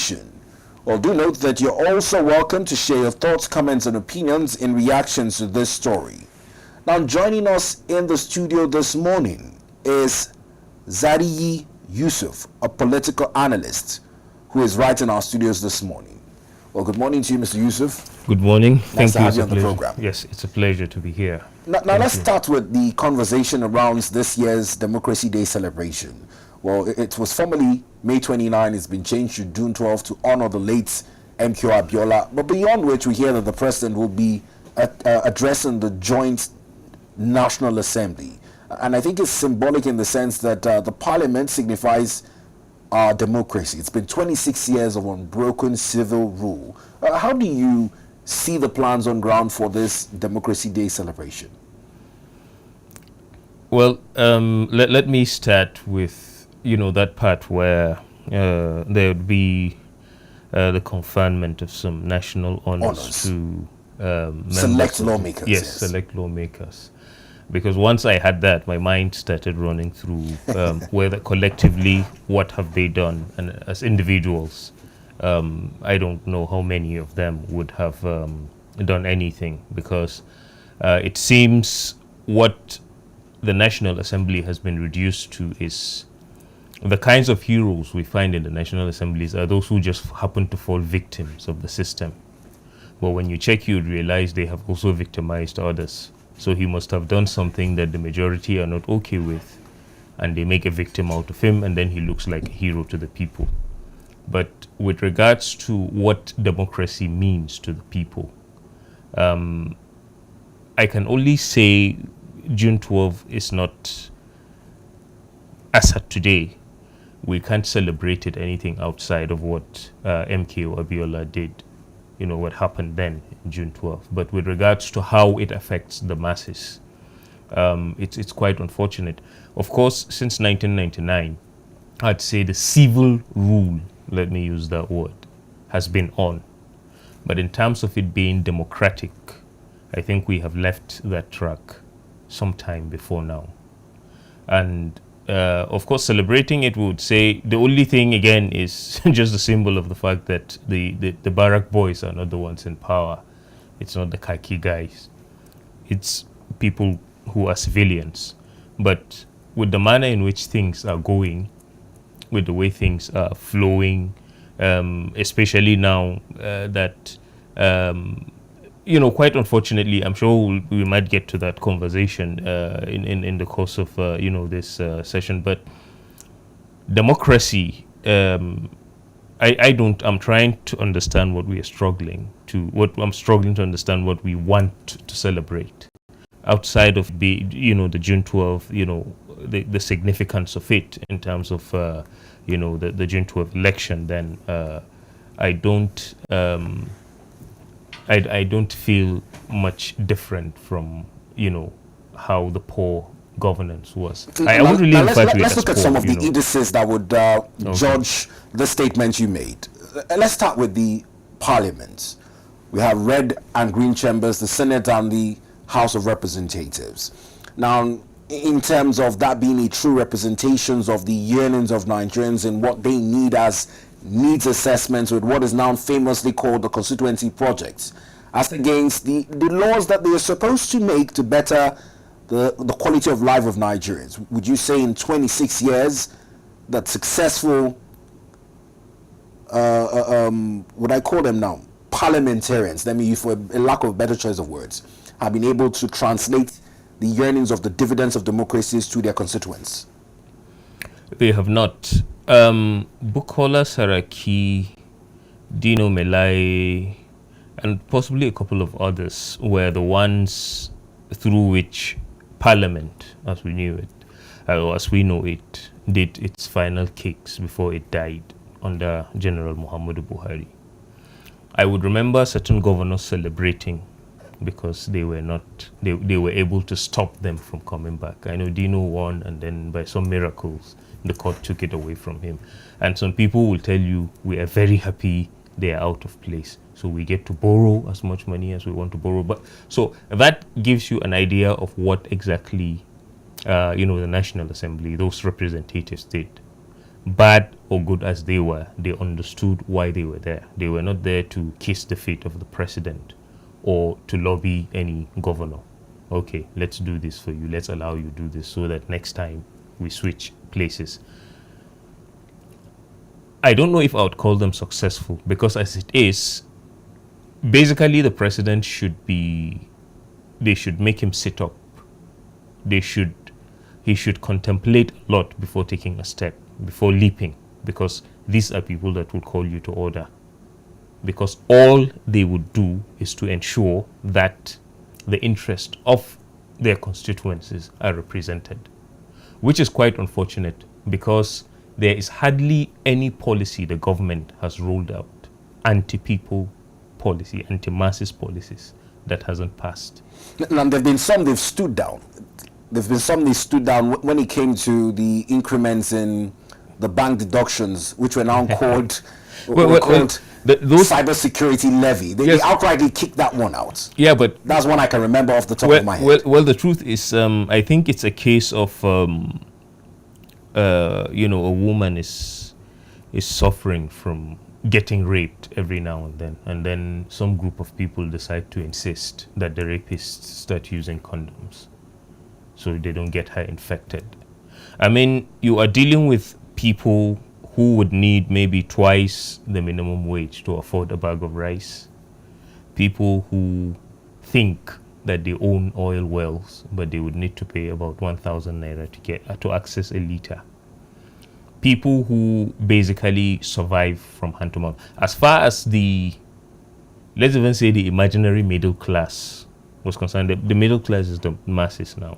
celebration. Well, do note that you're also welcome to share your thoughts, comments, and opinions in reactions to this story. Now, joining us in the studio this morning is Zariyi Yusuf, a political analyst who is right in our studios this morning. Well, good morning to you, Mr. Yusuf. Good morning. Nice to have you on the program. Yes, it's a pleasure to be here. Now let's start with the conversation around this year's Democracy Day celebration. Well, it was formerly May 29. It's been changed to June 12 to honor the late MK Abiola. But beyond which, we hear that the president will be addressing the joint National Assembly. And I think it's symbolic in the sense that the parliament signifies our democracy. It's been 26 years of unbroken civil rule. How do you see the plans on ground for this Democracy Day celebration? Well, let me start with, that part where there would be the conferment of some national honors to select lawmakers. Yes, select lawmakers. Because once I had that, my mind started running through whether collectively, what have they done? And as individuals, I don't know how many of them would have done anything, because it seems what the National Assembly has been reduced to is the kinds of heroes we find in the National Assemblies are those who just happen to fall victims of the system. But when you check, you'd realize they have also victimized others. So he must have done something that the majority are not okay with, and they make a victim out of him, and then he looks like a hero to the people. But with regards to what democracy means to the people, I can only say June 12 is not, as at today, we can't celebrate it anything outside of what MK Abiola did, what happened then, June 12. But with regards to how it affects the masses, it's quite unfortunate. Of course, since 1999, I'd say the civil rule, let me use that word, has been on. But in terms of it being democratic, I think we have left that track some time before now. And of course, celebrating it, we would say the only thing again is just the symbol of the fact that the barrack boys are not the ones in power. It's not the khaki guys. It's people who are civilians. But with the manner in which things are going, with the way things are flowing, especially now that quite unfortunately, I'm sure we might get to that conversation in the course of this session. But democracy, I'm trying to understand what we are struggling to. I'm struggling to understand what we want to celebrate outside of the June 12, the significance of it in terms of the June 12 election. Then I don't feel much different from, how the poor governance was. I would really let's look at some of the indices that would judge the statement you made. Let's start with the parliament. We have red and green chambers, the Senate and the House of Representatives. Now, in terms of that being a true representation of the yearnings of Nigerians and what they need as needs assessments with what is now famously called the constituency projects, as against the laws that they are supposed to make to better the quality of life of Nigerians. Would you say in 26 years that successful, what I call them now, parliamentarians, let me use for a lack of a better choice of words, have been able to translate the yearnings of the dividends of democracies to their constituents? They have not. Bukola Saraki, Dino Melaye, and possibly a couple of others were the ones through which Parliament, as we knew it, or as we know it, did its final kicks before it died under General Muhammadu Buhari. I would remember certain governors celebrating because they were able to stop them from coming back. I know Dino won, and then by some miracles, the court took it away from him. And some people will tell you, we are very happy they are out of place, so we get to borrow as much money as we want to borrow. But so that gives you an idea of what exactly the National Assembly, those representatives did. bad or good as they were, they understood why they were there. They were not there to kiss the feet of the president or to lobby any governor. Okay, let's do this for you. Let's allow you to do this so that next time we switch places. I don't know if I would call them successful, because as it is, basically the president they should make him sit up. He should contemplate a lot before taking a step, before leaping, because these are people that will call you to order. Because all they would do is to ensure that the interest of their constituencies are represented, which is quite unfortunate, because there is hardly any policy the government has rolled out, anti-people policy, anti-masses policies, that hasn't passed. Now, there have been some they've stood down. There's been some they stood down when it came to the increments in the bank deductions, which were now called those cybersecurity levy. They outrightly kicked that one out. Yeah, but that's one I can remember off the top of my head. Well, the truth is, I think it's a case of, a woman is suffering from getting raped every now and then some group of people decide to insist that the rapists start using condoms so they don't get her infected. I mean, you are dealing with people who would need maybe twice the minimum wage to afford a bag of rice. People who think that they own oil wells, but they would need to pay about 1,000 naira to access a liter. People who basically survive from hand to mouth. As far as let's even say the imaginary middle class was concerned, the middle class is the masses now.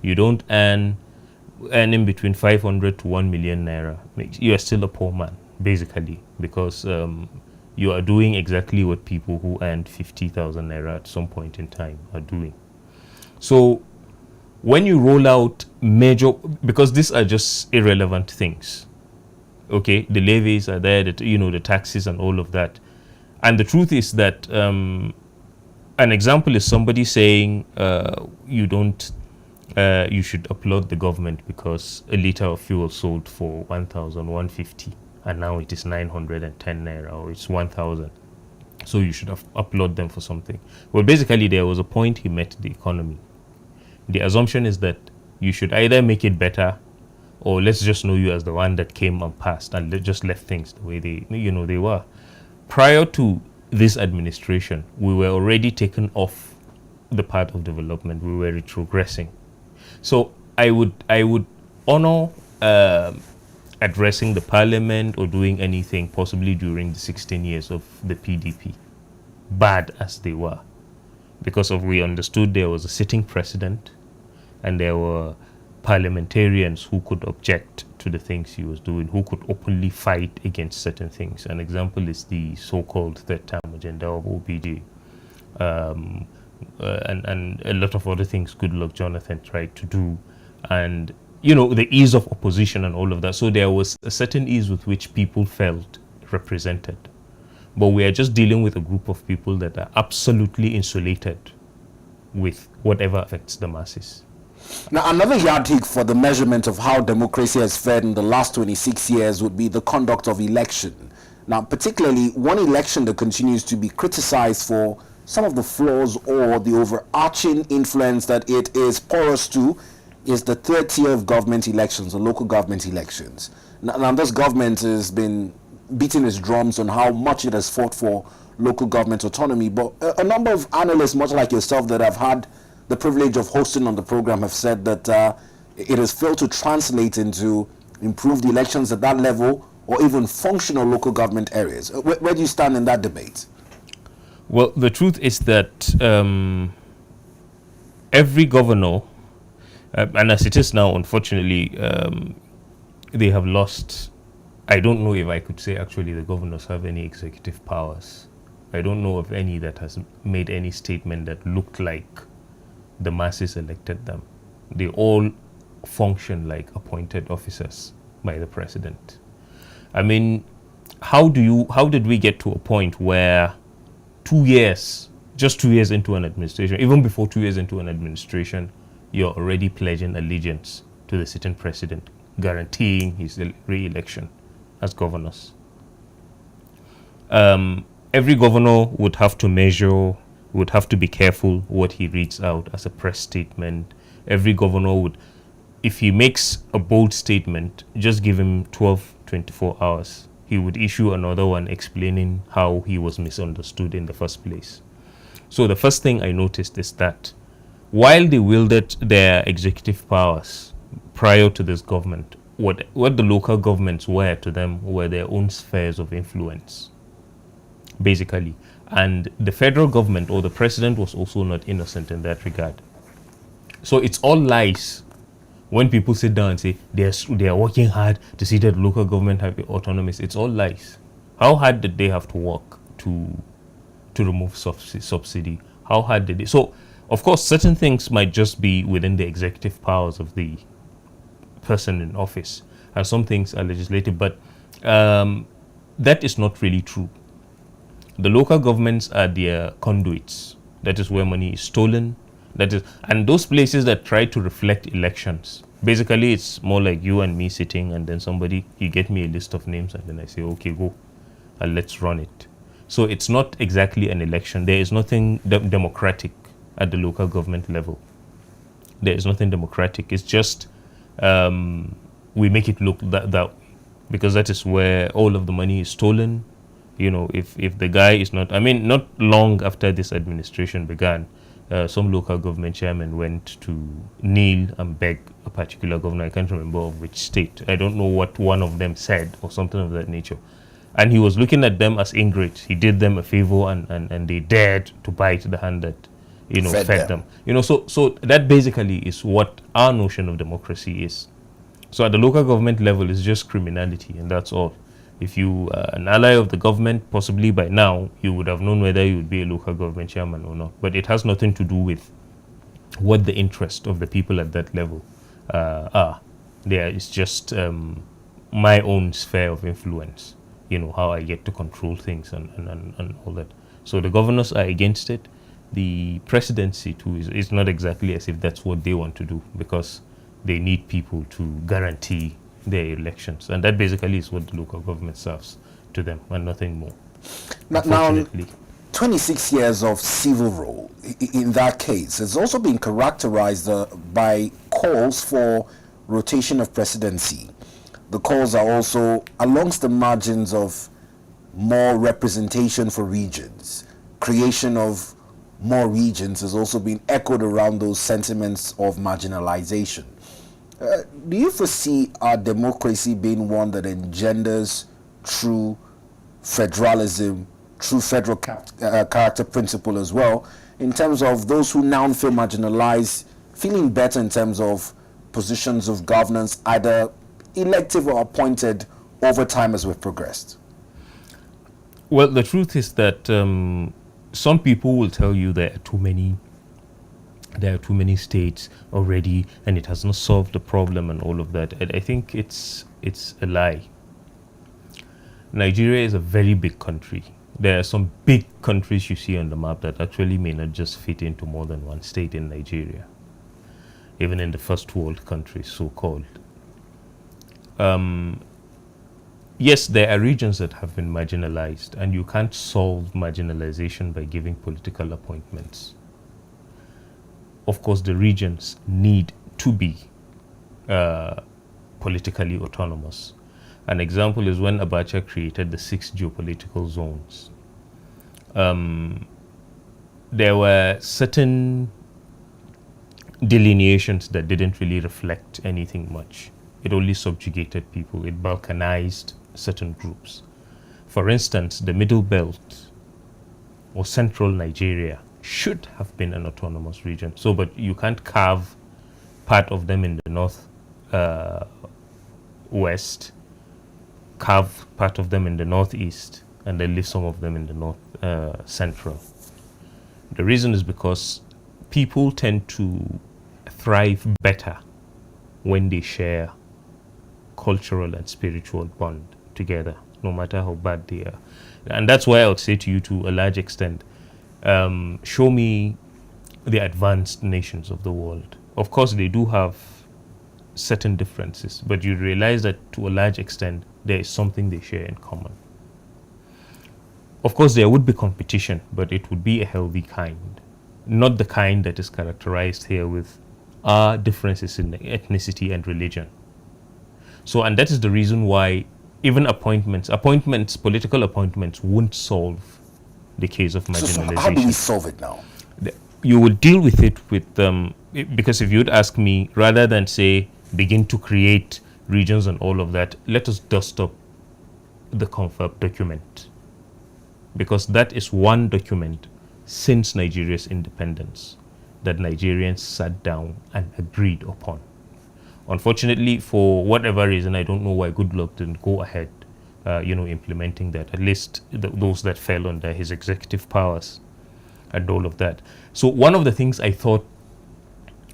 You don't earning between 500 to 1 million naira. You are still a poor man, basically, because you are doing exactly what people who earned 50,000 naira at some point in time are doing. So when you roll out major, because these are just irrelevant things, okay, the levies are there, the taxes and all of that. And the truth is that an example is somebody saying you should applaud the government because a liter of fuel sold for 1,150 and now it is 910 naira, or it's 1,000. So you should applaud them for something. Well, basically there was a point he met the economy. The assumption is that you should either make it better, or let's just know you as the one that came and passed and just left things the way they were. Prior to this administration, we were already taken off the path of development. We were retrogressing. So I would honor addressing the parliament or doing anything possibly during the 16 years of the PDP, bad as they were, because we understood there was a sitting president and there were parliamentarians who could object to the things he was doing, who could openly fight against certain things. An example is the so-called third term agenda of OBJ, and a lot of other things Goodluck Jonathan tried to do, and the ease of opposition and all of that. So there was a certain ease with which people felt represented. But we are just dealing with a group of people that are absolutely insulated with whatever affects the masses. Now, another yardstick for the measurement of how democracy has fared in the last 26 years would be the conduct of election. Now, particularly one election that continues to be criticized for some of the flaws or the overarching influence that it is porous to is the third tier of government elections, the local government elections. Now this government has been beating its drums on how much it has fought for local government autonomy, but a number of analysts, much like yourself, that have had the privilege of hosting on the program have said that it has failed to translate into improved elections at that level or even functional local government areas. Where do you stand in that debate? Well, the truth is that every governor, and as it is now, unfortunately, they have lost. I don't know if I could say actually the governors have any executive powers. I don't know of any that has made any statement that looked like the masses elected them. They all function like appointed officers by the president. I mean, how did we get to a point where just 2 years into an administration, even before 2 years into an administration, you're already pledging allegiance to the sitting president, guaranteeing his re-election as governors. Every governor would have to measure, would have to be careful what he reads out as a press statement. Every governor would, if he makes a bold statement, just give him 12, 24 hours. He would issue another one explaining how he was misunderstood in the first place. So the first thing I noticed is that while they wielded their executive powers prior to this government, what the local governments were to them were their own spheres of influence, basically. And the federal government or the president was also not innocent in that regard. So it's all lies when people sit down and say they are working hard to see that local government have autonomy. It's all lies. How hard did they have to work to remove subsidy? How hard did they? So, of course, certain things might just be within the executive powers of the person in office, and some things are legislative, but that is not really true. The local governments are their conduits. That is where money is stolen. That is, and those places that try to reflect elections, basically it's more like you and me sitting, and then somebody, you get me a list of names, and then I say, okay, go, and let's run it. So it's not exactly an election. There is nothing democratic at the local government level. There is nothing democratic. It's just we make it look that because that is where all of the money is stolen. You know, if the guy is not, I mean, not long after this administration began, some local government chairman went to kneel and beg a particular governor. I can't remember of which state. I don't know what one of them said or something of that nature. And he was looking at them as ingrates. He did them a favor, and they dared to bite the hand that, you know, fed them. You know, so that basically is what our notion of democracy is. So at the local government level, it's just criminality, and that's all. If you are an ally of the government, possibly by now, you would have known whether you would be a local government chairman or not. But it has nothing to do with what the interest of the people at that level are. It's just my own sphere of influence, you know, how I get to control things and all that. So the governors are against it. The presidency, too, is not exactly as if that's what they want to do, because they need people to guarantee their elections, and that basically is what the local government serves to them, and nothing more. Now, 26 years of civil rule in that case has also been characterized by calls for rotation of presidency. The calls are also alongst the margins of more representation for regions. Creation of more regions has also been echoed around those sentiments of marginalization. Do you foresee our democracy being one that engenders true federalism, true federal character principle as well, in terms of those who now feel marginalized, feeling better in terms of positions of governance, either elective or appointed, over time as we've progressed? Well, the truth is that some people will tell you there are too many states already, and it has not solved the problem and all of that. I think it's a lie. Nigeria is a very big country. There are some big countries you see on the map that actually may not just fit into more than one state in Nigeria, even in the first world countries, so-called. Yes, there are regions that have been marginalized, and you can't solve marginalization by giving political appointments. Of course, the regions need to be politically autonomous. An example is when Abacha created the 6 geopolitical zones. There were certain delineations that didn't really reflect anything much. It only subjugated people. It balkanized certain groups. For instance, the Middle Belt or Central Nigeria should have been an autonomous region. So, but you can't carve part of them in the north west, carve part of them in the northeast, and then leave some of them in the north central. The reason is because people tend to thrive better when they share cultural and spiritual bond together, no matter how bad they are. And that's why I would say to you, to a large extent, show me the advanced nations of the world. Of course, they do have certain differences, but you realize that to a large extent there is something they share in common. Of course, there would be competition, but it would be a healthy kind, not the kind that is characterized here with our differences in ethnicity and religion. So, and that is the reason why even appointments, political appointments won't solve the case of marginalization. So how do we solve it now? You would deal with it with, because if you'd ask me, rather than say, begin to create regions and all of that, let us dust up the confer document. Because that is one document since Nigeria's independence that Nigerians sat down and agreed upon. Unfortunately, for whatever reason, I don't know why Goodluck didn't go ahead, implementing that, at least those that fell under his executive powers and all of that. So one of the things I thought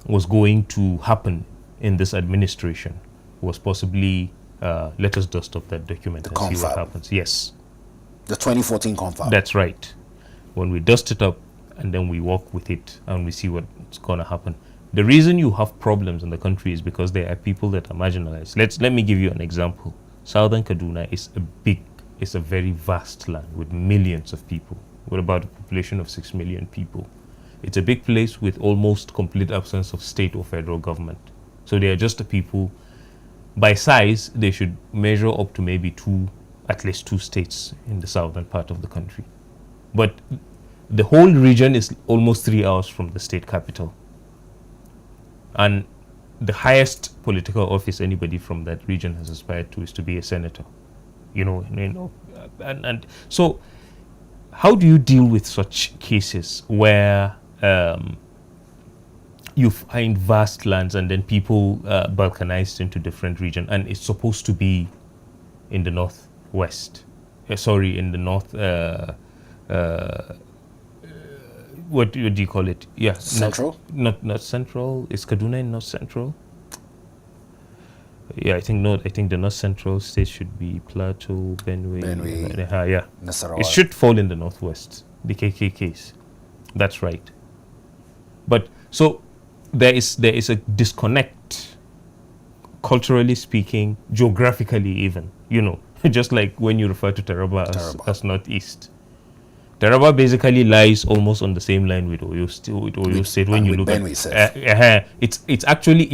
was going to happen in this administration was possibly let us dust up that document and see what happens. Yes. The 2014 confer. That's right. When we dust it up and then we walk with it and we see what's going to happen. The reason you have problems in the country is because there are people that are marginalized. Let me give you an example. Southern Kaduna is a very vast land with millions of people, with about a population of 6 million people. It's a big place with almost complete absence of state or federal government. So they are just the people. By size, they should measure up to maybe at least two states in the southern part of the country. But the whole region is almost 3 hours from the state capital. And the highest political office anybody from that region has aspired to is to be a senator. And so how do you deal with such cases where you find vast lands and then people balkanized into different regions, and it's supposed to be in the northwest? In the north. What do you call it? Yeah, central. Not central. Is Kaduna in north central? Yeah, I think the north central states should be Plateau, Benue. Yeah, Nasarawa. It should fall in the northwest. The KKKs. That's right. But so there is a disconnect, culturally speaking, geographically even. Just like when you refer to Taraba as northeast. Taraba basically lies almost on the same line with Oyo State. When you look at it's actually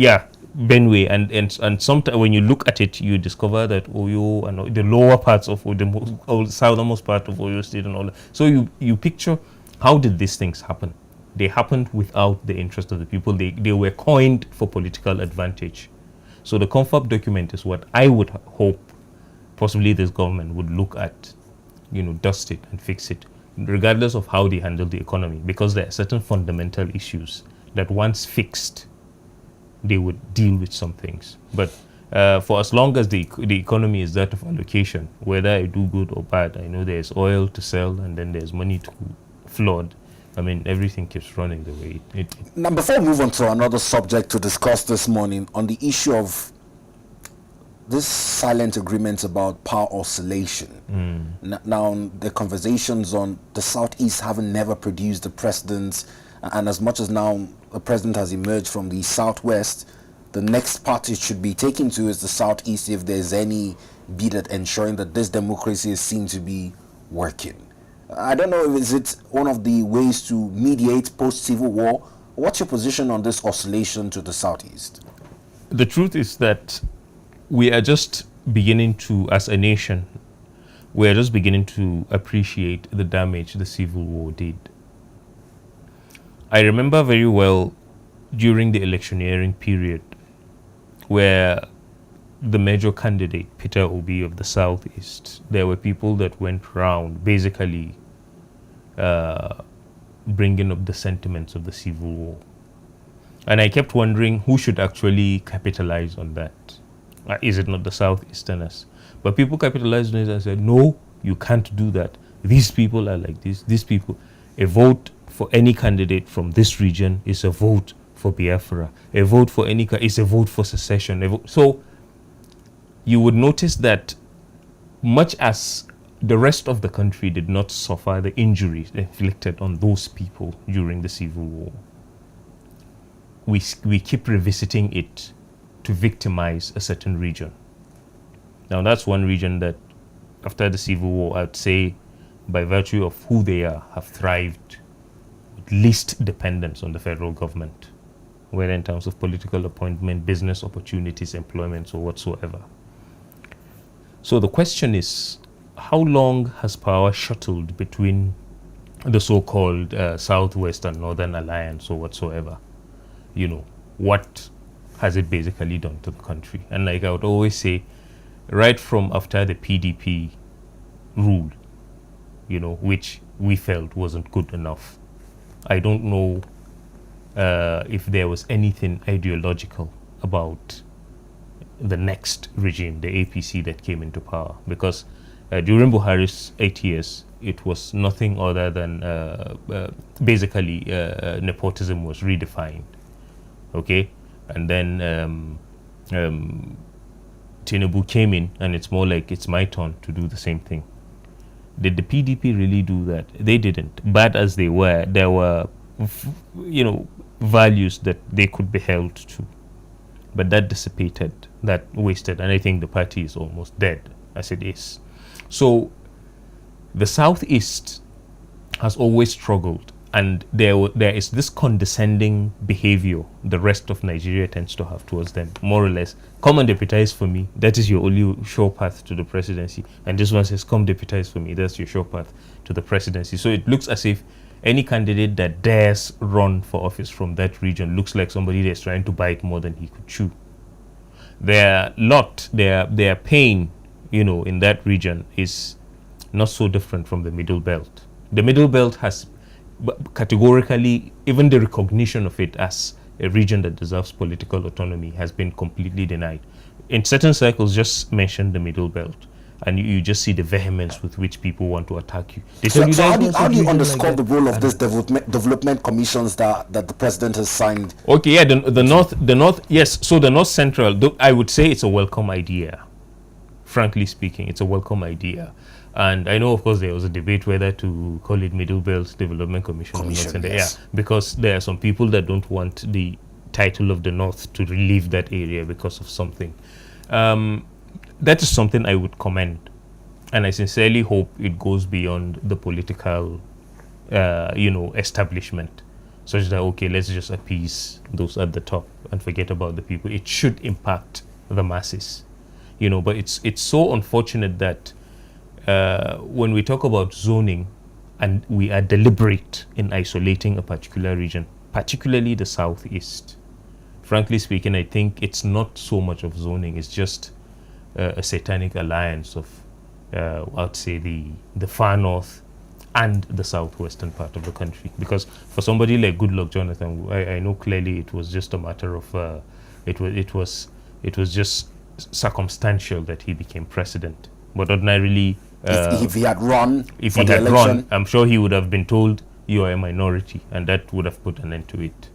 Benue, and sometimes when you look at it, you discover that Oyo and the lower parts of the southernmost part of Oyo State and all that. So you picture, how did these things happen? They happened without the interest of the people. They were coined for political advantage. So the confab document is what I would hope possibly this government would look at, dust it and fix it, regardless of how they handle the economy, because there are certain fundamental issues that once fixed, they would deal with some things. But for as long as the economy is that of allocation, whether I do good or bad, I know there's oil to sell and then there's money to flood. I mean, everything keeps running the way it. Now, before we move on to another subject to discuss this morning, on the issue of this silent agreement about power oscillation. Now, the conversations on the Southeast haven't never produced the precedents, and as much as now a president has emerged from the Southwest, the next party should be taken to is the Southeast if there's any bid at ensuring that this democracy is seen to be working. I don't know if is it one of the ways to mediate post-civil war. What's your position on this oscillation to the Southeast? The truth is that we are just beginning to, as a nation, we are just beginning to appreciate the damage the Civil War did. I remember very well during the electioneering period where the major candidate, Peter Obi of the Southeast, there were people that went around basically bringing up the sentiments of the Civil War. And I kept wondering who should actually capitalize on that. Is it not the Southeasterners? But people capitalized on it and said, no, you can't do that. These people are like this. These people, a vote for any candidate from this region is a vote for Biafra. A vote for any is a vote for secession. So you would notice that much as the rest of the country did not suffer the injuries inflicted on those people during the Civil War, we keep revisiting it to victimize a certain region. Now, that's one region that, after the Civil War, I'd say, by virtue of who they are, have thrived with least dependence on the federal government, whether in terms of political appointment, business opportunities, employment, or whatsoever. So the question is, how long has power shuttled between the so-called Southwest and Northern Alliance or whatsoever? You know, what has it basically done to the country? And like I would always say, right from after the PDP rule, you know, which we felt wasn't good enough, I don't know if there was anything ideological about the next regime, the APC that came into power, because during Buhari's 8 years, it was nothing other than basically nepotism was redefined. Okay, and then Tinubu came in, and it's more like it's my turn to do the same thing. Did the PDP really do that? They didn't. Bad as they were, there were, you know, values that they could be held to, but that dissipated, that wasted, and I think the party is almost dead as it is. So the Southeast has always struggled, and there is this condescending behavior the rest of Nigeria tends to have towards them, more or less. Come and deputize for me, that is your only sure path to the presidency. And this one says, come deputize for me, that's your sure path to the presidency. So it looks as if any candidate that dares run for office from that region looks like somebody that's trying to bite more than he could chew. Their pain, you know, in that region is not so different from the Middle Belt. The Middle Belt has categorically, even the recognition of it as a region that deserves political autonomy has been completely denied. In certain circles, just mention the Middle Belt, and you just see the vehemence with which people want to attack you. So how do you underscore like the role of these development commissions that the president has signed? Okay, yeah, the north, yes. So the North Central, I would say it's a welcome idea. Frankly speaking, it's a welcome idea. And I know, of course, there was a debate whether to call it Middle Belt Development Commission or not. Yes. Yeah, because there are some people that don't want the title of the North to relieve that area because of something. That is something I would commend, and I sincerely hope it goes beyond the political, establishment, such that, okay, let's just appease those at the top and forget about the people. It should impact the masses, you know. But it's so unfortunate that when we talk about zoning and we are deliberate in isolating a particular region, particularly the Southeast, frankly speaking, I think it's not so much of zoning, it's just a satanic alliance of, I'd say, the far north and the southwestern part of the country. Because for somebody like Goodluck Jonathan, I know clearly it was just a matter of, it was just circumstantial that he became president. But ordinarily, if he had run, I'm sure he would have been told, you are a minority, and that would have put an end to it.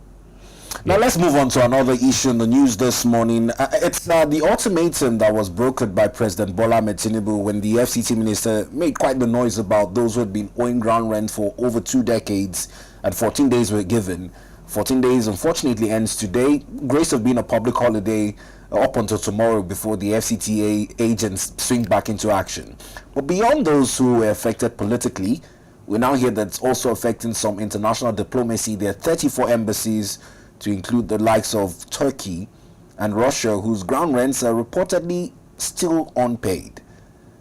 Now let's move on to another issue in the news this morning. It's the ultimatum that was brokered by President Bola Ahmed Tinubu when the FCT minister made quite the noise about those who had been owing ground rent for over 2 decades, and 14 days were given. 14 days unfortunately ends today, grace of being a public holiday up until tomorrow before the FCTA agents swing back into action. But beyond those who were affected politically, we now hear that it's also affecting some international diplomacy. There are 34 embassies, to include the likes of Turkey and Russia, whose ground rents are reportedly still unpaid.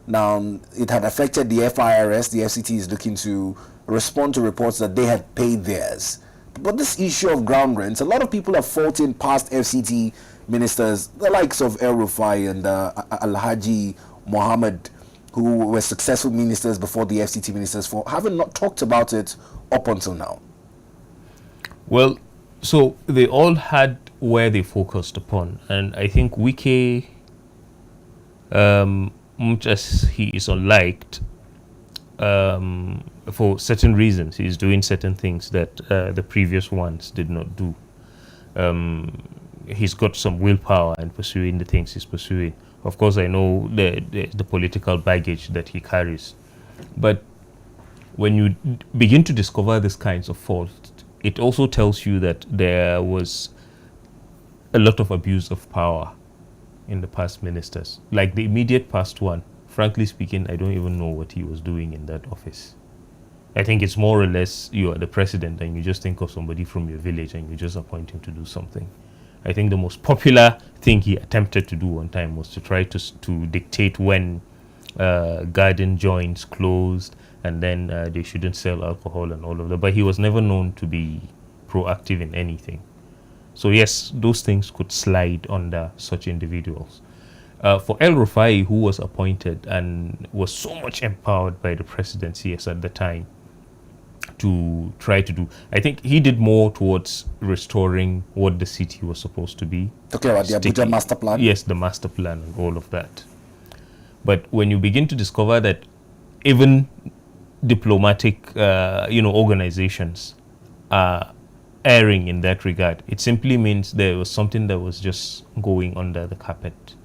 Now, it had affected the FIRS. The FCT is looking to respond to reports that they had paid theirs. But this issue of ground rents, a lot of people are faulting past FCT ministers, the likes of El Rufai and Alhaji Mohammed, who were successful ministers before the FCT ministers, for having not talked about it up until now. Well, so they all had where they focused upon, and I think Wike, much as he is unliked, for certain reasons, he's doing certain things that the previous ones did not do. He's got some willpower in pursuing the things he's pursuing. Of course, I know the political baggage that he carries, but when you begin to discover these kinds of faults, it also tells you that there was a lot of abuse of power in the past ministers. Like the immediate past one, frankly speaking, I don't even know what he was doing in that office. I think it's more or less you are the president and you just think of somebody from your village and you just appoint him to do something. I think the most popular thing he attempted to do one time was to try to dictate when garden joints closed and then they shouldn't sell alcohol and all of that. But he was never known to be proactive in anything. So yes, those things could slide under such individuals. For El Rufai, who was appointed and was so much empowered by the presidency at the time to try to do, I think he did more towards restoring what the city was supposed to be. Talking about the Abuja master plan? Yes, the master plan and all of that. But when you begin to discover that even diplomatic, organizations are erring in that regard, it simply means there was something that was just going under the carpet.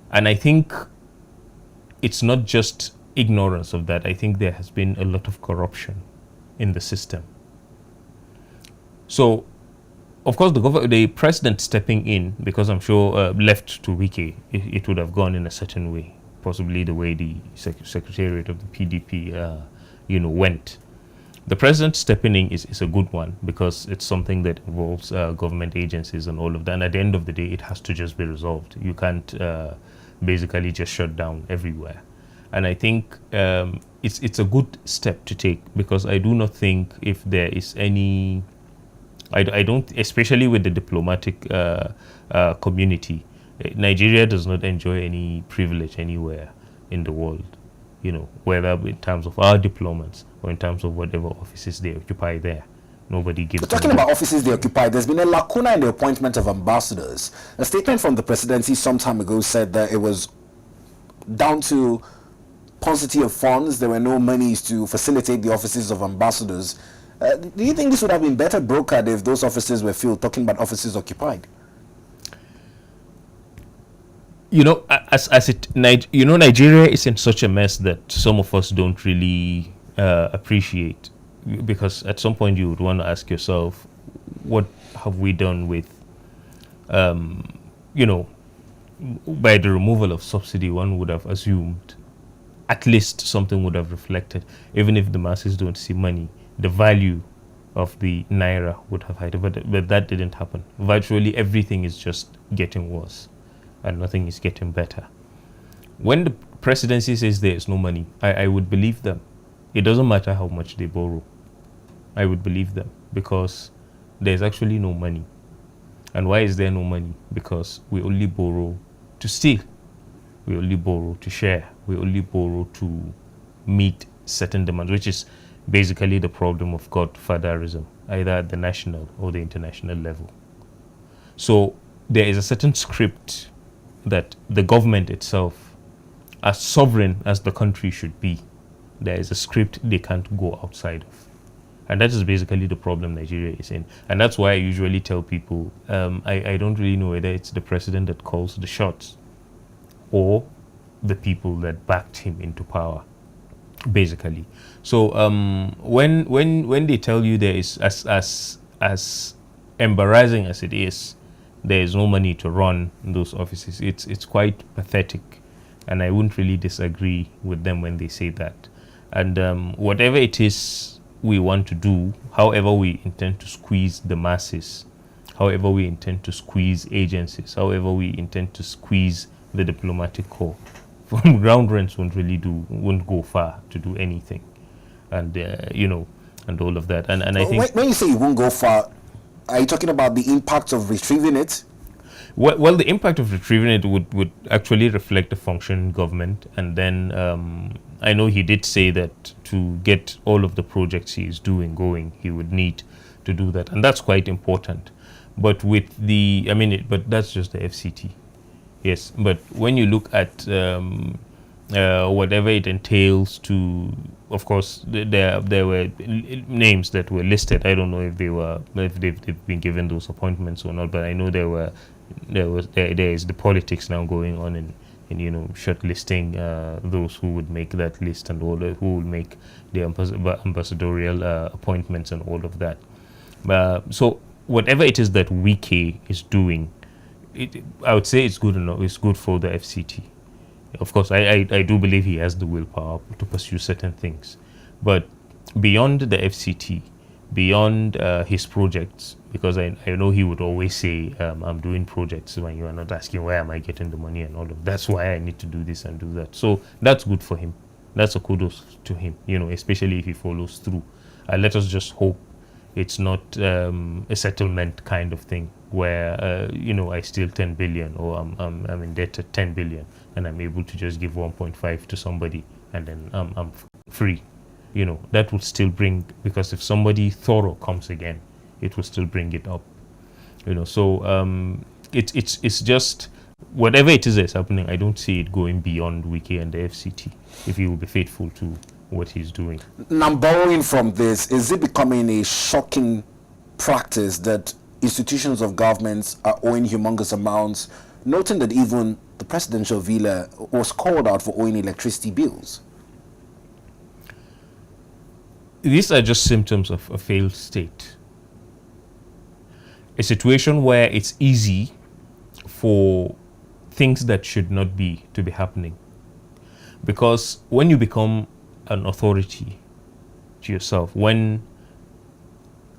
And I think it's not just ignorance of that. I think there has been a lot of corruption in the system. So, of course, the president stepping in, because I'm sure left to Wike, it would have gone in a certain way, possibly the way the secretariat of the PDP, went. The president stepping in is a good one because it's something that involves government agencies and all of that. And at the end of the day, it has to just be resolved. You can't basically just shut down everywhere. And I think it's a good step to take because I do not think if there is any, I don't, especially with the diplomatic community, Nigeria does not enjoy any privilege anywhere in the world, whether in terms of our diplomats or in terms of whatever offices they occupy there. Nobody gives. Talking about offices they occupy, there's been a lacuna in the appointment of ambassadors. A statement from the presidency some time ago said that it was down to paucity of funds. There were no monies to facilitate the offices of ambassadors. Do you think this would have been better brokered if those offices were filled? Talking about offices occupied. Nigeria is in such a mess that some of us don't really appreciate, because at some point you would want to ask yourself, what have we done with, by the removal of subsidy, one would have assumed at least something would have reflected, even if the masses don't see money, the value of the naira would have higher, but that didn't happen. Virtually everything is just getting worse and nothing is getting better. When the presidency says there is no money, I would believe them. It doesn't matter how much they borrow. I would believe them because there's actually no money. And why is there no money? Because we only borrow to steal. We only borrow to share. We only borrow to meet certain demands, which is basically the problem of godfatherism, either at the national or the international level. So there is a certain script that the government itself, as sovereign as the country should be, there is a script they can't go outside of. And that is basically the problem Nigeria is in. And that's why I usually tell people, I don't really know whether it's the president that calls the shots or the people that backed him into power, basically. So when they tell you there is, as embarrassing as it is, there is no money to run those offices, it's quite pathetic. And I wouldn't really disagree with them when they say that. And whatever it is we want to do, however we intend to squeeze the masses, however we intend to squeeze agencies, however we intend to squeeze the diplomatic corps, from ground rents won't go far to do anything. And, and all of that. And I think... When you say it won't go far, are you talking about the impact of retrieving it? Well, the impact of retrieving it would actually reflect a functioning government. And then I know he did say that to get all of the projects he is doing going, he would need to do that. And that's quite important. But with but that's just the FCT. Yes, but when you look at whatever it entails to, of course, there were names that were listed. I don't know if they've been given those appointments or not, but I know there is the politics now going on in shortlisting those who would make that list and all who will make the ambassadorial appointments and all of that. So whatever it is that Wike is doing, I would say it's good enough. It's good for the FCT. Of course, I do believe he has the willpower to pursue certain things. But beyond the FCT, beyond his projects, because I know he would always say, I'm doing projects when you are not asking where am I getting the money and all of that's why I need to do this and do that. So that's good for him. That's a kudos to him, especially if he follows through. Let us just hope it's not a settlement kind of thing where, I steal 10 billion or I'm indebted 10 billion and I'm able to just give 1.5 to somebody and then I'm free. That would still bring, because if somebody thorough comes again, it will still bring it up. So it's just, whatever it is that's happening, I don't see it going beyond Wike and the FCT if he will be faithful to what he's doing. Now, borrowing from this, is it becoming a shocking practice that institutions of governments are owing humongous amounts, noting that even the presidential villa was called out for owing electricity bills? These are just symptoms of a failed state. A situation where it's easy for things that should not be to be happening. Because when you become an authority to yourself, when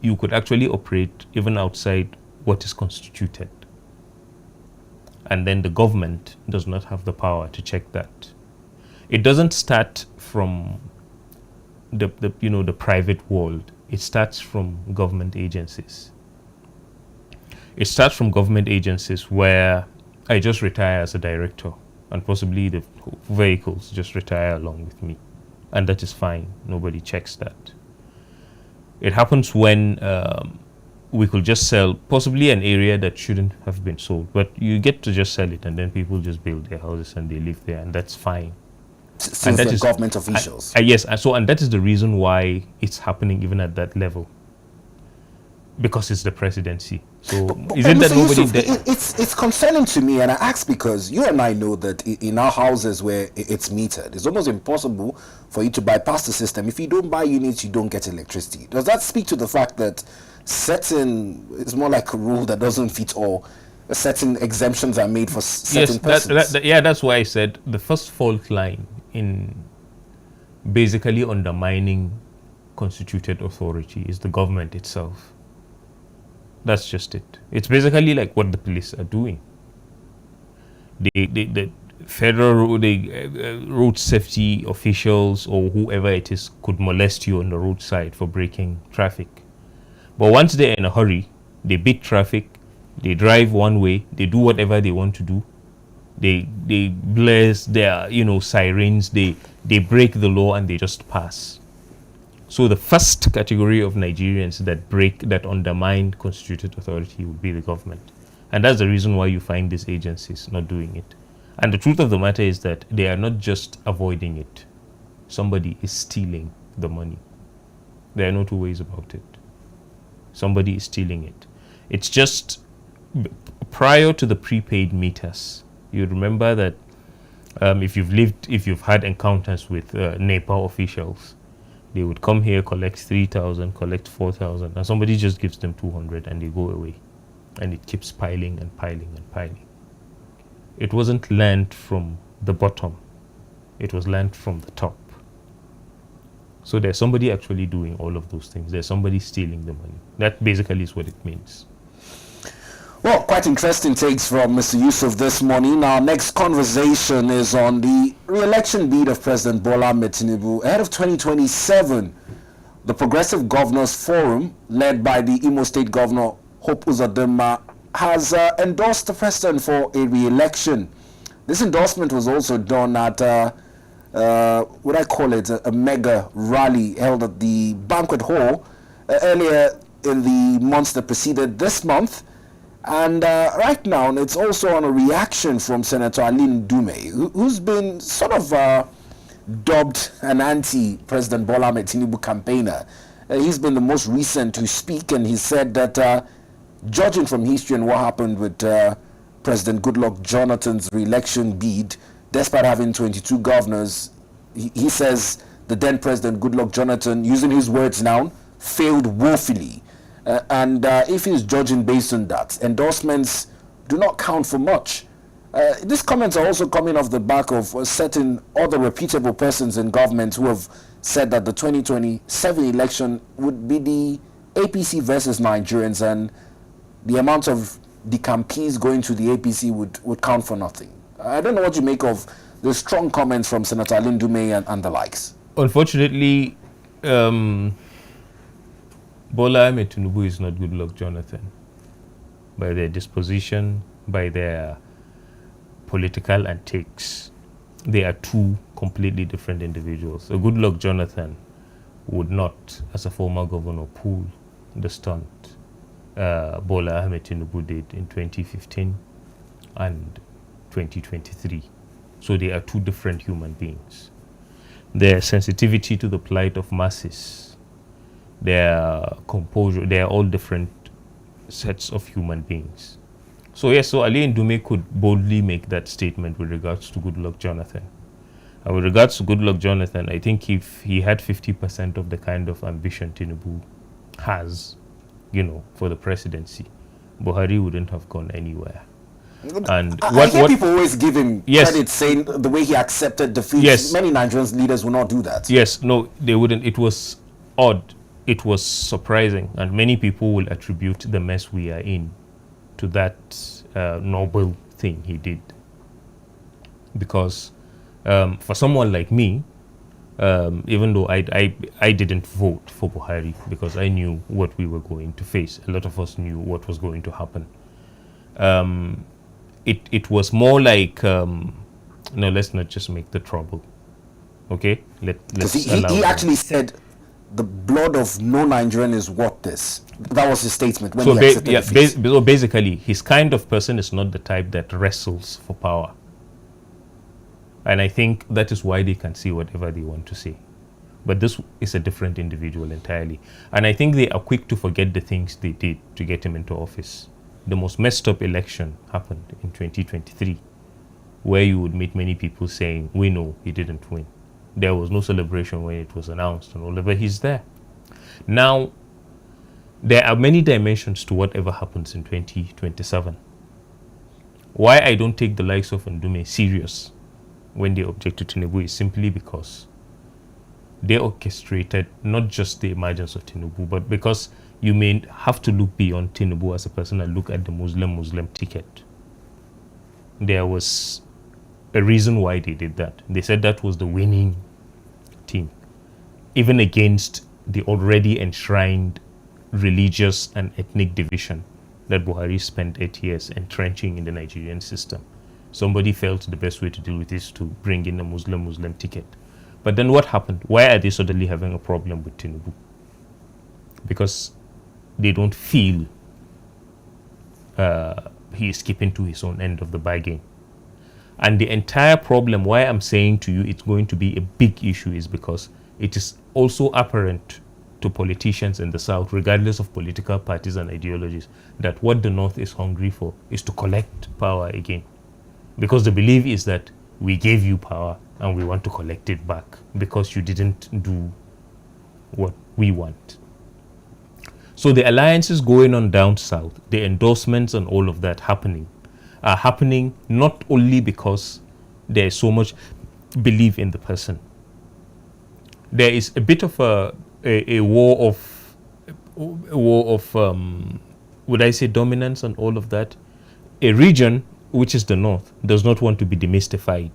you could actually operate even outside what is constituted, and then the government does not have the power to check that. It doesn't start from the private world. It starts from government agencies. It starts from government agencies where I just retire as a director and possibly the vehicles just retire along with me. And that is fine. Nobody checks that. It happens when we could just sell possibly an area that shouldn't have been sold, but you get to just sell it and then people just build their houses and they live there, and that's fine. Since they're government officials. Yes, and that is the reason why it's happening even at that level. Because it's the presidency. So isn't that nobody? It's concerning to me, and I ask because you and I know that in our houses where it's metered, it's almost impossible for you to bypass the system. If you don't buy units, you don't get electricity. Does that speak to the fact that it's more like a rule that doesn't fit all? Certain exemptions are made for certain persons. That's why I said the first fault line in basically undermining constituted authority is the government itself. That's just it. It's basically like what the police are doing. The federal road safety officials or whoever it is could molest you on the roadside for breaking traffic. But once they're in a hurry, they beat traffic, they drive one way, they do whatever they want to do. They blaze their sirens, they break the law and they just pass. So the first category of Nigerians that undermine constituted authority would be the government. And that's the reason why you find these agencies not doing it. And the truth of the matter is that they are not just avoiding it. Somebody is stealing the money. There are no two ways about it. Somebody is stealing it. It's just prior to the prepaid meters. You remember that if you've had encounters with NEPA officials, they would come here, collect 3,000, collect 4,000, and somebody just gives them 200 and they go away. And it keeps piling and piling and piling. It wasn't learned from the bottom. It was learned from the top. So there's somebody actually doing all of those things. There's somebody stealing the money. That basically is what it means. Well, quite interesting takes from Mr. Yusuf this morning. Our next conversation is on the re-election bid of President Bola Ahmed Tinubu ahead of 2027. The Progressive Governors Forum, led by the Imo State Governor Hope Uzodinma, has endorsed the president for a re-election. This endorsement was also done at a mega rally held at the banquet hall earlier in the months that preceded this month. And right now, it's also on a reaction from Senator Aline Dume, who's been sort of dubbed an anti-President Bola Ahmed Tinubu campaigner. He's been the most recent to speak, and he said that judging from history and what happened with President Goodluck Jonathan's re-election bid, despite having 22 governors, he says the then President Goodluck Jonathan, using his words now, failed woefully. And if he's judging based on that, endorsements do not count for much. These comments are also coming off the back of certain other reputable persons in government who have said that the 2027 election would be the APC versus Nigerians, and the amount of the campees going to the APC would count for nothing. I don't know what you make of the strong comments from Senator Lindume and the likes. Unfortunately, Bola Ahmed Tinubu is not Goodluck Jonathan. By their disposition, by their political antics, they are two completely different individuals. A Goodluck Jonathan would not, as a former governor, pull the stunt Bola Ahmed Tinubu did in 2015 and 2023. So they are two different human beings. Their sensitivity to the plight of masses, their composure, they are all different sets of human beings. So yes, so Ali Ndume could boldly make that statement with regards to Goodluck Jonathan. And with regards to Goodluck Jonathan, I think if he had 50% of the kind of ambition Tinubu has, for the presidency, Buhari wouldn't have gone anywhere. And I hear people always give him credit, saying the way he accepted defeat. Yes. Many Nigerian leaders will not do that. Yes, no, they wouldn't. It was odd. It was surprising. And many people will attribute the mess we are in to that noble thing he did. Because for someone like me, even though I didn't vote for Buhari because I knew what we were going to face. A lot of us knew what was going to happen. It was more like, no, let's not just make the trouble. Okay? Let's he actually said the blood of no Nigerian is worth this. That was his statement when he accepted defeat. So basically, his kind of person is not the type that wrestles for power. And I think that is why they can say whatever they want to say. But this is a different individual entirely. And I think they are quick to forget the things they did to get him into office. The most messed up election happened in 2023, where you would meet many people saying, we know he didn't win. There was no celebration when it was announced and all that, but he's there. Now, there are many dimensions to whatever happens in 2027. Why I don't take the likes of Ndume serious when they object to Tinubu is simply because they orchestrated not just the emergence of Tinubu, but because you may have to look beyond Tinubu as a person and look at the Muslim ticket. There was a reason why they did that. They said that was the winning team, even against the already enshrined religious and ethnic division that Buhari spent 8 years entrenching in the Nigerian system. Somebody felt the best way to deal with this to bring in a Muslim ticket. But then what happened? Why are they suddenly having a problem with Tinubu? Because they don't feel he is keeping to his own end of the bargain. And the entire problem, why I'm saying to you it's going to be a big issue, is because it is also apparent to politicians in the South, regardless of political parties and ideologies, that what the North is hungry for is to collect power again. Because the belief is that we gave you power and we want to collect it back because you didn't do what we want. So the alliances going on down south, the endorsements and all of that are happening not only because there is so much belief in the person. There is a bit of a war of would I say dominance and all of that. A region, which is the north, does not want to be demystified.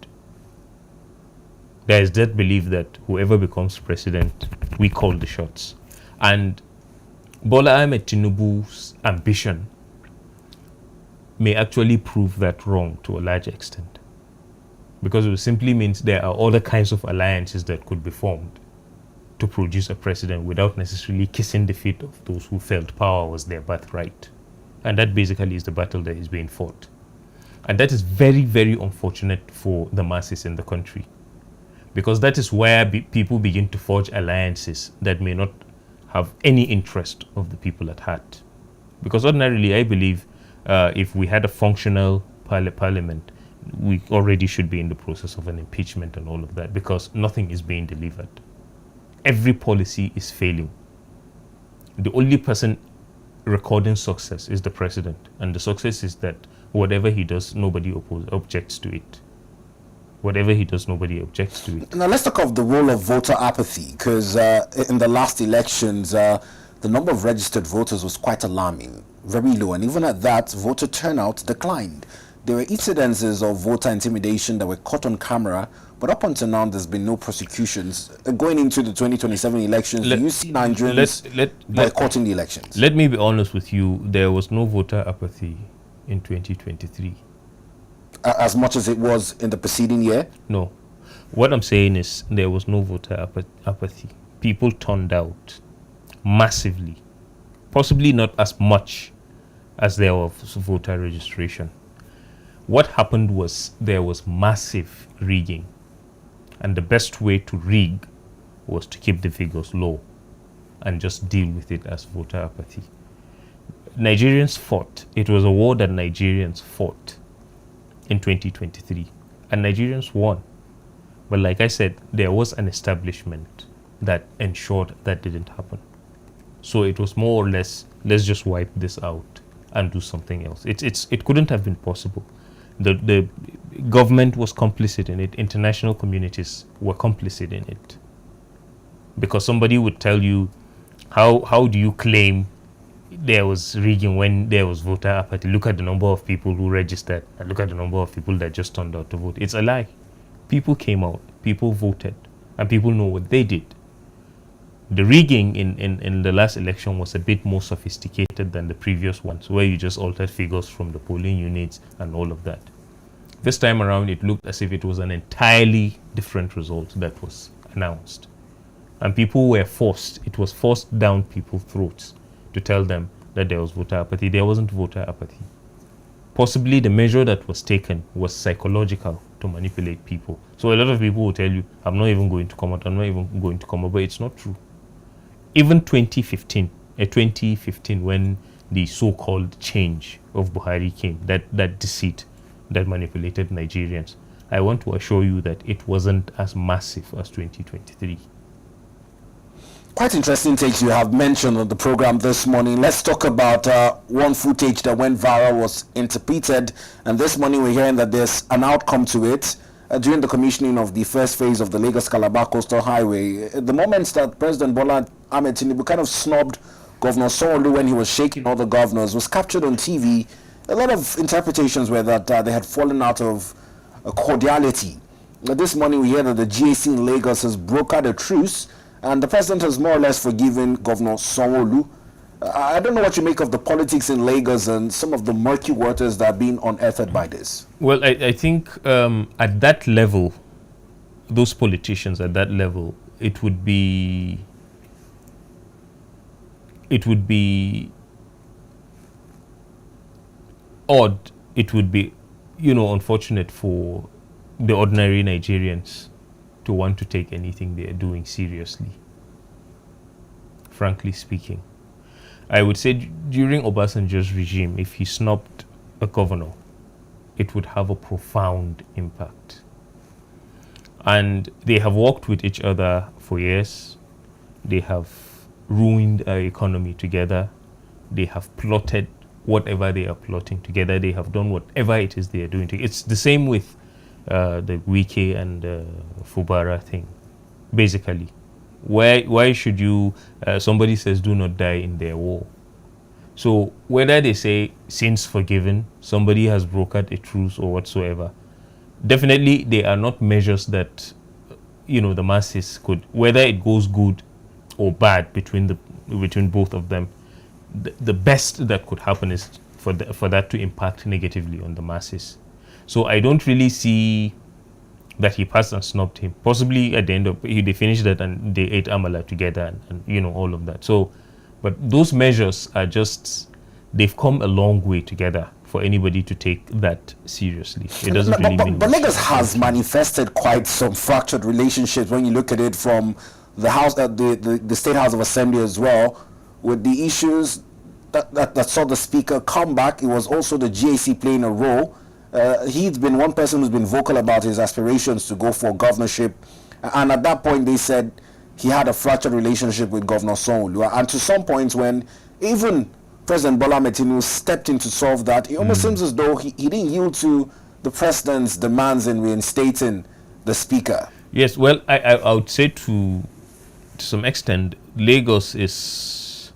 There is that belief that whoever becomes president, we call the shots. And Bola Ahmed Tinubu's ambition may actually prove that wrong to a large extent. Because it simply means there are other kinds of alliances that could be formed to produce a president without necessarily kissing the feet of those who felt power was their birthright. And that basically is the battle that is being fought. And that is very, very unfortunate for the masses in the country. Because that is where people begin to forge alliances that may not have any interest of the people at heart. Because ordinarily, I believe if we had a functional parliament, we already should be in the process of an impeachment and all of that, because nothing is being delivered. Every policy is failing. The only person recording success is the president, and the success is that whatever he does, nobody objects to it. Whatever he does, nobody objects to it. Now let's talk of the role of voter apathy, because in the last elections, the number of registered voters was quite alarming, very low, and even at that, voter turnout declined. There were incidences of voter intimidation that were caught on camera, but up until now, there's been no prosecutions. Going into the 2027 elections, do you see Nigerians boycotting the elections? Let me be honest with you, there was no voter apathy in 2023. As much as it was in the preceding year? No. What I'm saying is there was no voter apathy. People turned out massively. Possibly not as much as there was voter registration. What happened was there was massive rigging. And the best way to rig was to keep the figures low and just deal with it as voter apathy. Nigerians fought. It was a war that Nigerians fought in 2023, and Nigerians won. But like I said, there was an establishment that ensured that didn't happen. So it was more or less, let's just wipe this out and do something else. It couldn't have been possible. The government was complicit in it. International communities were complicit in it. Because somebody would tell you, how do you claim there was rigging when there was voter apathy? Look at the number of people who registered and look at the number of people that just turned out to vote. It's a lie. People came out, people voted, and people know what they did. The rigging in the last election was a bit more sophisticated than the previous ones, where you just altered figures from the polling units and all of that. This time around, it looked as if it was an entirely different result that was announced. And people were forced, it was forced down people's throats to tell them that there was voter apathy. There wasn't voter apathy. Possibly the measure that was taken was psychological to manipulate people. So a lot of people will tell you, I'm not even going to come out, but it's not true. Even 2015 when the so-called change of Buhari came, that deceit that manipulated Nigerians, I want to assure you that it wasn't as massive as 2023. Quite interesting takes you have mentioned on the program this morning. Let's talk about one footage that went viral, was interpreted, and this morning we're hearing that there's an outcome to it. During the commissioning of the first phase of the Lagos-Calabar Coastal Highway, the moments that President Bola Ahmed Tinubu kind of snubbed Governor Sanwo-Olu when he was shaking all the governors was captured on TV. A lot of interpretations were that they had fallen out of cordiality. This morning we hear that the GAC in Lagos has brokered a truce, and the president has more or less forgiven Governor Sanwo-Olu. I don't know what you make of the politics in Lagos and some of the murky waters that are being unearthed by this. Well, I think at that level, those politicians at that level, it would be odd. It would be, unfortunate for the ordinary Nigerians to want to take anything they are doing seriously, frankly speaking. I would say during Obasanjo's regime, if he snubbed a governor, it would have a profound impact. And they have worked with each other for years. They have ruined our economy together. They have plotted whatever they are plotting together. They have done whatever it is they are doing together. It's the same with the Wike and Fubara thing, basically. Why should you, somebody says do not die in their war. So whether they say sins forgiven, somebody has brokered a truce or whatsoever, definitely they are not measures that, the masses could, whether it goes good or bad between both of them, the best that could happen is for that to impact negatively on the masses. So I don't really see that he passed and snubbed him. Possibly at the end of they finished that and they ate amala together and all of that. So, but those measures are just, they've come a long way together for anybody to take that seriously. It doesn't really mean. But Lagos has manifested quite some fractured relationships when you look at it from the house, the State House of Assembly as well, with the issues that saw the speaker come back. It was also the GAC playing a role. He's been one person who's been vocal about his aspirations to go for governorship, and at that point they said he had a fractured relationship with Governor Sanwo-Olu, and to some points when even President Bola Ahmed Tinubu stepped in to solve that. It almost seems as though he didn't yield to the president's demands in reinstating the speaker. Yes, well, I would say to some extent, Lagos is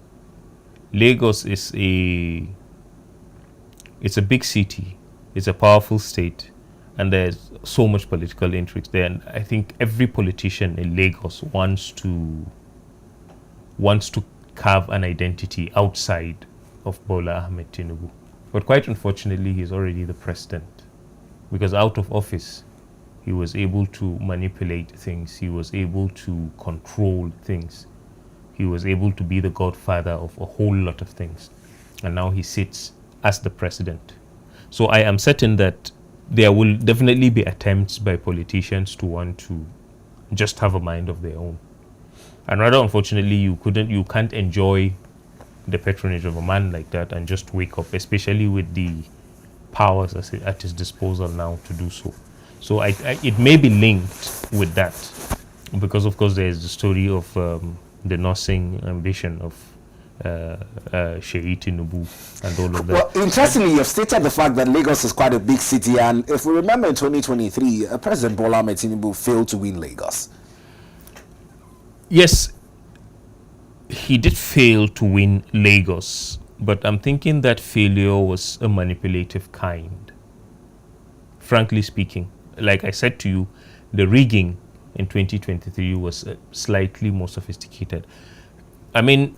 it's a big city, it's a powerful state, and there's so much political intrigue there. And I think every politician in Lagos wants to carve an identity outside of Bola Ahmed Tinubu. But quite unfortunately, he's already the president, because out of office, he was able to manipulate things. He was able to control things. He was able to be the godfather of a whole lot of things. And now he sits as the president. So I am certain that there will definitely be attempts by politicians to want to just have a mind of their own. And rather unfortunately, you can't enjoy the patronage of a man like that and just wake up, especially with the powers at his disposal now to do so. So it may be linked with that, because of course there is the story of the nursing ambition of Sheyi Tinubu and all of that. Well, interestingly, you've stated the fact that Lagos is quite a big city, and if we remember in 2023, President Bola Ahmed Tinubu failed to win Lagos. Yes, he did fail to win Lagos, but I'm thinking that failure was a manipulative kind. Frankly speaking, like I said to you, the rigging in 2023 was slightly more sophisticated. I mean,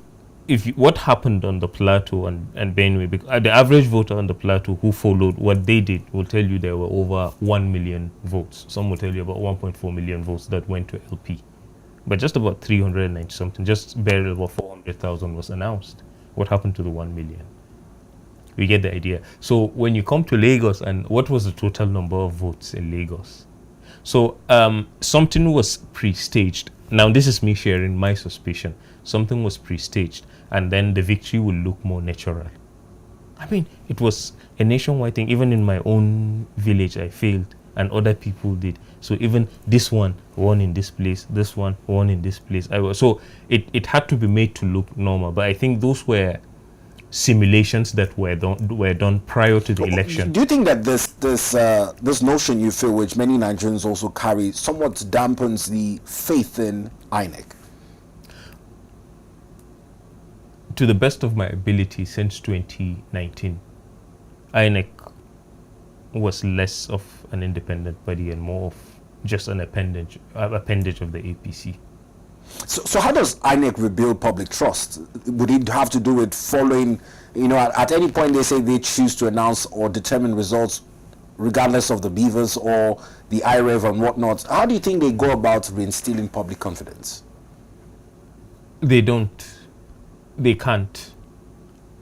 what happened on the plateau and Benue, the average voter on the plateau who followed what they did will tell you there were over 1 million votes. Some will tell you about 1.4 million votes that went to LP. But just about 390 something, just barely about 400,000 was announced. What happened to the 1 million? We get the idea. So when you come to Lagos, and what was the total number of votes in Lagos? So something was pre-staged. Now this is me sharing my suspicion. Something was pre-staged, and then the victory will look more natural. I mean, it was a nationwide thing. Even in my own village, I failed, and other people did. So even this one won in this place, this one won in this place. So it had to be made to look normal. But I think those were simulations that were done prior to the election. Do you think that this notion you feel, which many Nigerians also carry, somewhat dampens the faith in INEC? To the best of my ability, since 2019, INEC was less of an independent body and more of just an appendage of the APC. So how does INEC rebuild public trust? Would it have to do with following, at any point they say they choose to announce or determine results regardless of the beavers or the IREV and whatnot? How do you think they go about reinstilling public confidence? They don't. They can't.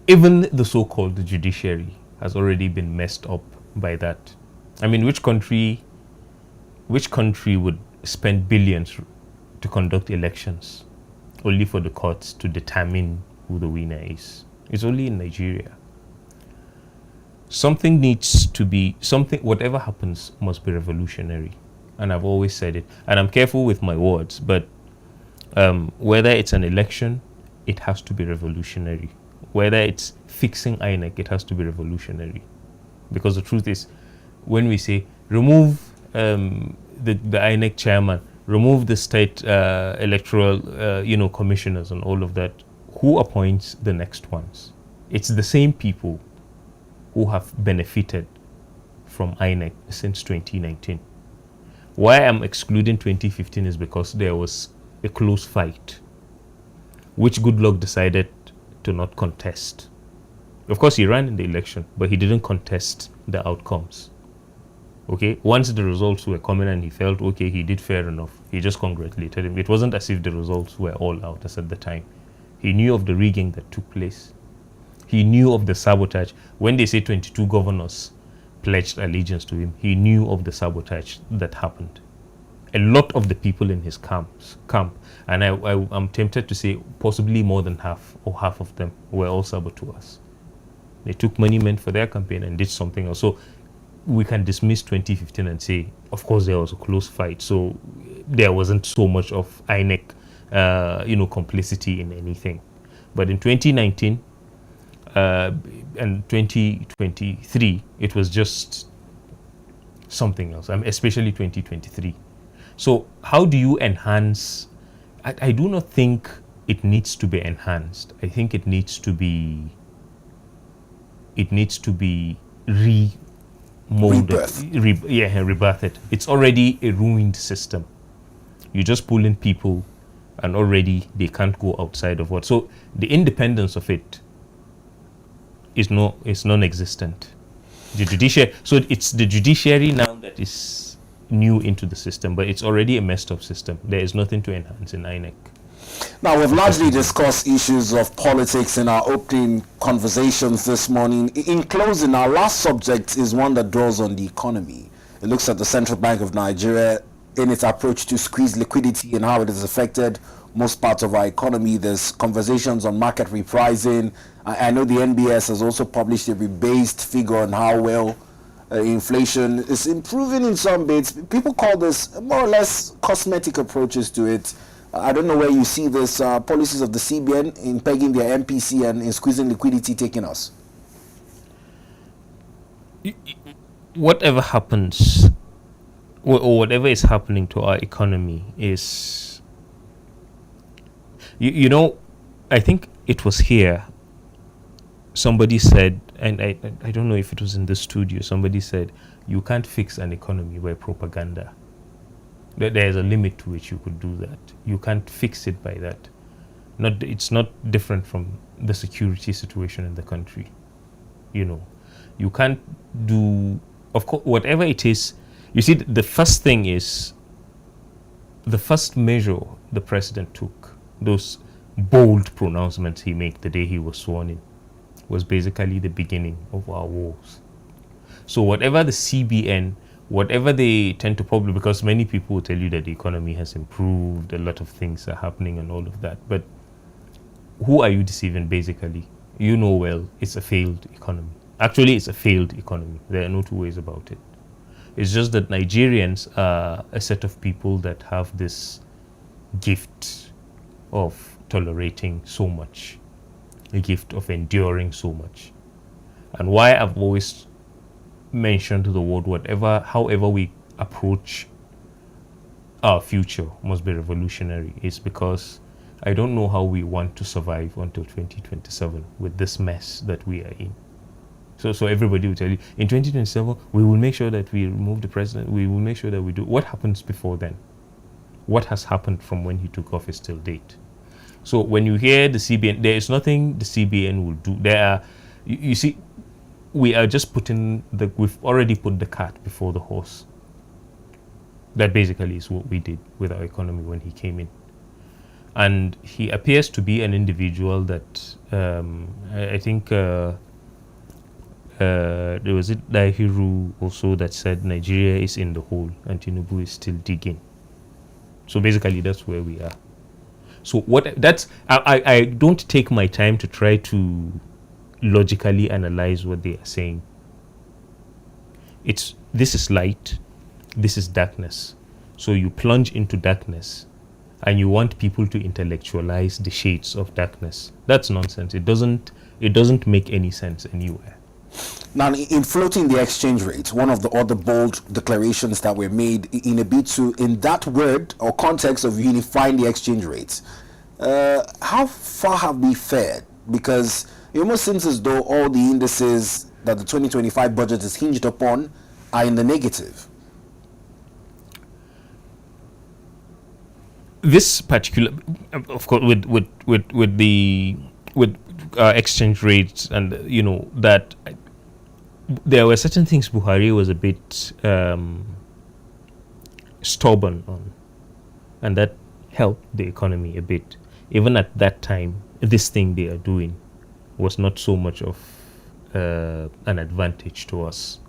Even the so-called judiciary has already been messed up by that. I mean, which country would spend billions to conduct elections only for the courts to determine who the winner is? It's only in Nigeria. Something needs to be, whatever happens must be revolutionary. And I've always said it. And I'm careful with my words, but whether it's an election, it has to be revolutionary. Whether it's fixing INEC, it has to be revolutionary. Because the truth is, when we say remove the INEC chairman, remove the state electoral commissioners and all of that, who appoints the next ones? It's the same people who have benefited from INEC since 2019. Why I'm excluding 2015 is because there was a close fight, which Goodluck decided to not contest. Of course, he ran in the election, but he didn't contest the outcomes. Okay, once the results were coming and he felt, okay, he did fair enough, he just congratulated him. It wasn't as if the results were all out as at the time. He knew of the rigging that took place. He knew of the sabotage. When they say 22 governors pledged allegiance to him, he knew of the sabotage that happened. A lot of the people in his camp, and I'm tempted to say possibly more than half of them were all saboteurs. They took money meant for their campaign and did something else. So we can dismiss 2015 and say, of course, there was a close fight. So there wasn't so much of INEC, complicity in anything. But in 2019, and 2023, it was just something else, especially 2023. So how do you enhance? I do not think it needs to be enhanced. I think it needs to be remolded, rebirthed. It's already a ruined system. You just pull in people and already they can't go outside of what. So the independence of it is non-existent. The judiciary, so it's the judiciary now that is new into the system, but it's already a messed up system. There is nothing to enhance in INEC. Now, we've largely discussed issues of politics in our opening conversations this morning. In closing, our last subject is one that draws on the economy. It looks at the Central Bank of Nigeria in its approach to squeeze liquidity and how it has affected most parts of our economy. There's conversations on market repricing. I know the NBS has also published a rebased figure on how well inflation is improving in some bits. People call this more or less cosmetic approaches to it. I don't know where you see this policies of the CBN in pegging their MPC and in squeezing liquidity taking us. Whatever happens, or whatever is happening to our economy is, you know, I think it was here, somebody said, and I don't know if it was in the studio, somebody said, you can't fix an economy by propaganda. There's a limit to which you could do that. You can't fix it by that. It's not different from the security situation in the country. You know, you can't do, of course, whatever it is. You see, the first thing is, the first measure the president took, those bold pronouncements he made the day he was sworn in, was basically the beginning of our wars. So whatever the CBN, whatever they tend to probably, because many people will tell you that the economy has improved, a lot of things are happening and all of that. But who are you deceiving, basically? You know well, it's a failed economy. Actually, it's a failed economy. There are no two ways about it. It's just that Nigerians are a set of people that have this gift of tolerating so much, a gift of enduring so much. And why I've always mentioned the word however we approach our future must be revolutionary, is because I don't know how we want to survive until 2027 with this mess that we are in. So everybody will tell you, in 2027, we will make sure that we remove the president, we will make sure that we do. What happens before then? What has happened from when he took office till date? So when you hear the CBN, there is nothing the CBN will do. There are, you see, we are just we've already put the cart before the horse. That basically is what we did with our economy when he came in. And he appears to be an individual that, I think, there was Dahiru also that said Nigeria is in the hole and Tinubu is still digging. So basically that's where we are. So I don't take my time to try to logically analyze what they are saying. This is light, this is darkness. So you plunge into darkness and you want people to intellectualize the shades of darkness. That's nonsense. It doesn't make any sense anywhere. Now, in floating the exchange rate, one of the other bold declarations that were made in a bid to, in that word or context of unifying the exchange rates, how far have we fared? Because it almost seems as though all the indices that the 2025 budget is hinged upon are in the negative. This particular, of course, with exchange rates, and you know that there were certain things Buhari was a bit stubborn on, and that helped the economy a bit. Even at that time, this thing they are doing was not so much of an advantage to us,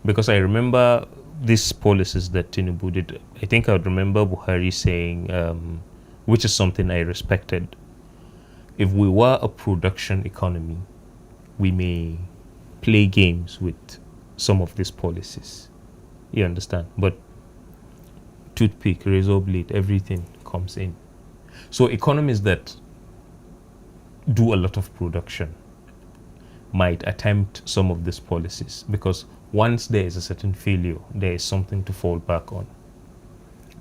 because I remember these policies that Tinubu did. I think I would remember Buhari saying, which is something I respected, if we were a production economy, we may play games with some of these policies. You understand? But toothpick, razor blade, everything comes in. So economies that do a lot of production, might attempt some of these policies, because once there is a certain failure, there is something to fall back on.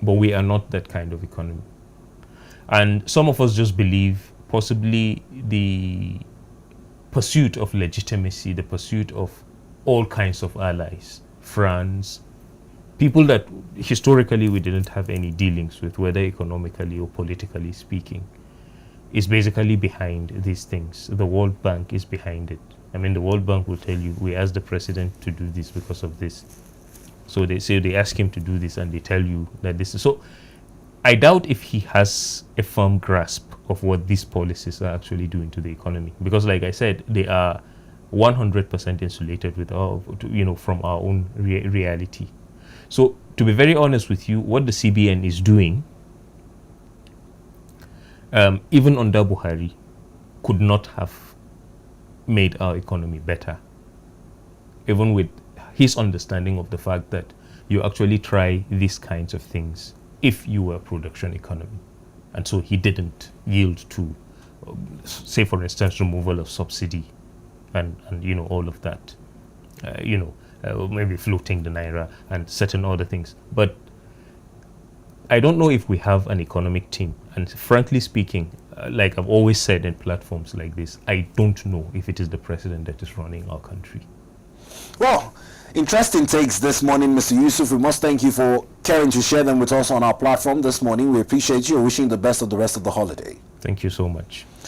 But we are not that kind of economy. And some of us just believe possibly the pursuit of legitimacy, the pursuit of all kinds of allies, France, people that historically we didn't have any dealings with, whether economically or politically speaking, is basically behind these things. The World Bank is behind it. I mean, the World Bank will tell you, we asked the president to do this because of this. So they say they ask him to do this and they tell you that this is. So I doubt if he has a firm grasp of what these policies are actually doing to the economy. Because like I said, they are 100% insulated with from our own reality. So to be very honest with you, what the CBN is doing, even under Buhari, could not have made our economy better. Even with his understanding of the fact that you actually try these kinds of things if you were a production economy. And so he didn't yield to, say for instance, removal of subsidy and all of that, maybe floating the naira and certain other things. But I don't know if we have an economic team. And frankly speaking, like I've always said in platforms like this, I don't know if it is the president that is running our country. Well, interesting takes this morning, Mr. Yusuf. We must thank you for caring to share them with us on our platform this morning. We appreciate you. Wishing the best of the rest of the holiday. Thank you so much.